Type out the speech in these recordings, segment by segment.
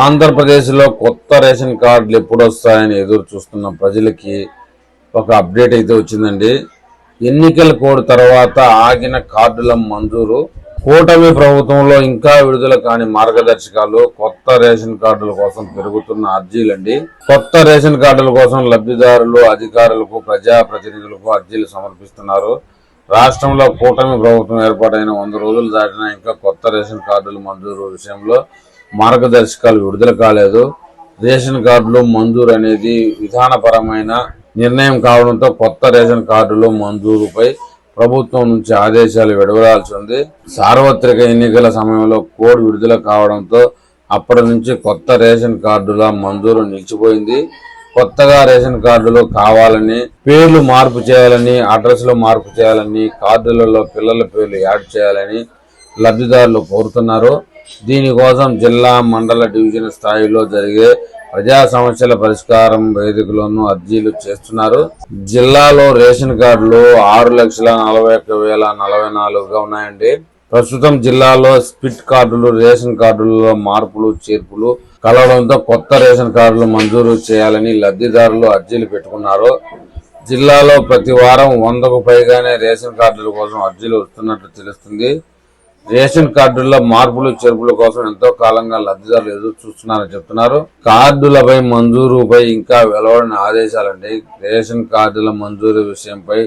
ఆంధ్రప్రదేశ్లో కొత్త రేషన్ కార్డులు ఎప్పుడు వస్తాయని ఎదురు చూస్తున్న ప్రజలకి ఒక అప్డేట్ అయితే వచ్చిందండి. ఎన్నికల కోడ్ తర్వాత ఆగిన కార్డుల మంజూరు. కూటమి ప్రభుత్వంలో ఇంకా విడుదల కాని మార్గదర్శకాలు. కొత్త రేషన్ కార్డుల కోసం పెరుగుతున్న అర్జీలండి. కొత్త రేషన్ కార్డుల కోసం లబ్ధిదారులు, అధికారులకు, ప్రజాప్రతినిధులకు అర్జీలు సమర్పిస్తున్నారు. రాష్ట్రంలో కూటమి ప్రభుత్వం ఏర్పాటైన 100 రోజులు దాటినా ఇంకా కొత్త రేషన్ కార్డుల మంజూరు విషయంలో మార్గదర్శకాలు విడుదల కాలేదు. రేషన్ కార్డులు మంజూరు అనేది విధానపరమైన నిర్ణయం కావడంతో కొత్త రేషన్ కార్డులు మంజూరుపై ప్రభుత్వం నుంచి ఆదేశాలు వెలువడాల్సి ఉంది. సార్వత్రిక ఎన్నికల సమయంలో కోడ్ విడుదల కావడంతో అప్పటి నుంచి కొత్త రేషన్ కార్డుల మంజూరు నిలిచిపోయింది. కొత్తగా రేషన్ కార్డులు కావాలని, పేర్లు మార్పు చేయాలని, అడ్రస్లు మార్పు చేయాలని, కార్డులలో పిల్లల పేర్లు యాడ్ చేయాలని లబ్ధిదారులు కోరుతున్నారు. దీనికోసం జిల్లా, మండల, డివిజన్ స్థాయిలో జరిగే ప్రజా సమస్యల పరిష్కారం వేదికలోనూ అర్జీలు చేస్తున్నారు. జిల్లాలో రేషన్ కార్డులు 6,41,044గా ఉన్నాయండి. ప్రస్తుతం జిల్లాలో స్పిట్ కార్డులు, రేషన్ కార్డులలో మార్పులు, చేర్పులు కలవడంతో కొత్త రేషన్ కార్డులు మంజూరు చేయాలని లబ్ధిదారులు అర్జీలు పెట్టుకున్నారు. జిల్లాలో ప్రతి వారం 100కు పైగానే రేషన్ కార్డుల కోసం అర్జీలు వస్తున్నట్లు తెలుస్తుంది. రేషన్ కార్డుల్లో మార్పులు, చేర్పుల కోసం ఎంతో కాలంగా లబ్ధిదారులు ఎదురు చూస్తున్నారని చెప్తున్నారు. కార్డులపై మంజూరుపై ఇంకా వెలువడిన ఆదేశాలండి. రేషన్ కార్డుల మంజూరు విషయంపై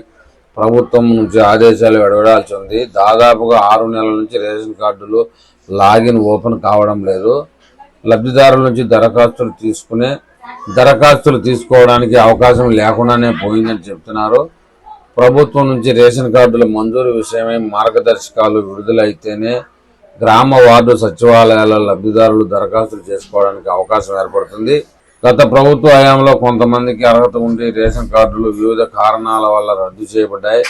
ప్రభుత్వం నుంచి ఆదేశాలు వెలువడాల్సి ఉంది. దాదాపుగా 6 నెలల నుంచి రేషన్ కార్డులు లాగిన్ ఓపెన్ కావడం లేదు. లబ్ధిదారుల నుంచి దరఖాస్తులు తీసుకోవడానికి అవకాశం లేకుండానే పోయిందని చెప్తున్నారు. ప్రభుత్వం నుంచి రేషన్ కార్డుల మంజూరు విషయమై మార్గదర్శకాలు విడుదలైతేనే గ్రామ, వార్డు సచివాలయాల లబ్ధిదారులు దరఖాస్తులు చేసుకోవడానికి అవకాశం ఏర్పడుతుంది. గత ప్రభుత్వ హయాంలో కొంతమందికి అర్హత ఉండి రేషన్ కార్డులు వివిధ కారణాల వల్ల రద్దు చేయబడ్డాయి.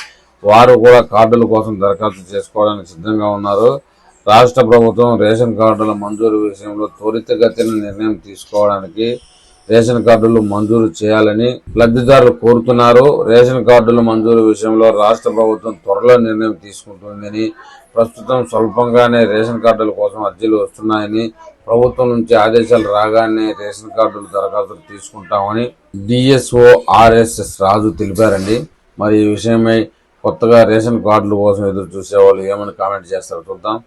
వారు కూడా కార్డుల కోసం దరఖాస్తు చేసుకోవడానికి సిద్ధంగా ఉన్నారు. రాష్ట్ర ప్రభుత్వం రేషన్ కార్డుల మంజూరు విషయంలో త్వరితగతిన నిర్ణయం తీసుకోవడానికి రేషన్ కార్డులు మంజూరు చేయాలని లబ్ధిదారులు కోరుతున్నారు. రేషన్ కార్డుల మంజూరు విషయంలో రాష్ట్ర ప్రభుత్వం త్వరలో నిర్ణయం తీసుకుంటుందని, ప్రస్తుతం స్వల్పంగానే రేషన్ కార్డుల కోసం అర్జీలు వస్తున్నాయని, ప్రభుత్వం నుంచి ఆదేశాలు రాగానే రేషన్ కార్డుల దరఖాస్తులు తీసుకుంటామని డిఎస్ఓ ఆర్ఎస్ఎస్ రాజు తెలిపారండి. మరి ఈ విషయమై కొత్తగా రేషన్ కార్డుల కోసం ఎదురు చూసే వాళ్ళు ఏమని కామెంట్ చేస్తారో చూద్దాం.